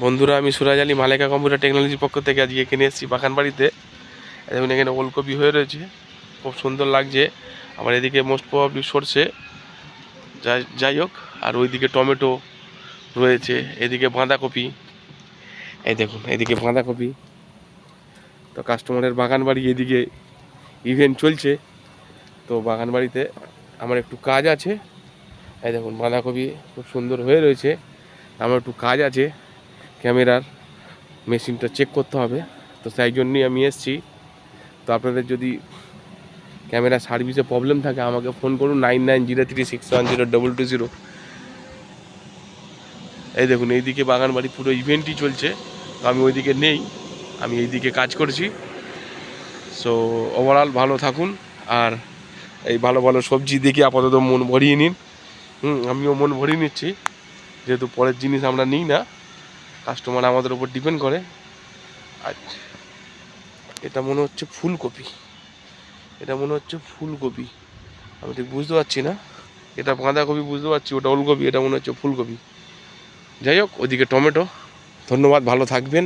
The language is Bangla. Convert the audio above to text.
বন্ধুরা, আমি সুরাজ আলী মালেকা কম্পিউটার টেকনোলজির পক্ষ থেকে আজকে এখানে এসেছি বাগানবাড়িতে। দেখুন এখানে ওলকপি হয়ে রয়েছে, খুব সুন্দর লাগছে। আমার এদিকে মোস্ট প্রবাবলি সরষে, যাই হোক। আর ওইদিকে টমেটো রয়েছে, এদিকে বাঁধাকপি। এই দেখুন এদিকে বাঁধাকপি। তো কাস্টমারের বাগানবাড়ি, এদিকে ইভেন্ট চলছে। তো বাগানবাড়িতে আমার একটু কাজ আছে। এই দেখুন বাঁধাকপি খুব সুন্দর হয়ে রয়েছে। আমার একটু কাজ আছে, ক্যামেরার মেশিনটা চেক করতে হবে। তো তাই জন্যই আমি এসেছি। তো আপনাদের যদি ক্যামেরা সার্ভিসে প্রবলেম থাকে আমাকে ফোন করুন 9903610220। এই দেখুন এইদিকে বাগানবাড়ি পুরো ইভেন্টই চলছে। তো আমি ওইদিকে নেই, আমি এইদিকে কাজ করছি। সো ওভারঅল ভালো থাকুন, আর এই ভালো ভালো সবজি দেখে আপাতত মন ভরিয়ে নিন। আমিও মন ভরিয়ে নিচ্ছি, যেহেতু পরের জিনিস আমরা নিই না, কাস্টমার আমাদের উপর ডিপেন্ড করে। আর এটা মনে হচ্ছে ফুলকপি, আমি ঠিক বুঝতে পারছি না। এটা বাঁধাকপি বুঝতে পারছি, ওটা ওলকপি, এটা মনে হচ্ছে ফুলকপি। যাই হোক, ওদিকে টমেটো। ধন্যবাদ, ভালো থাকবেন।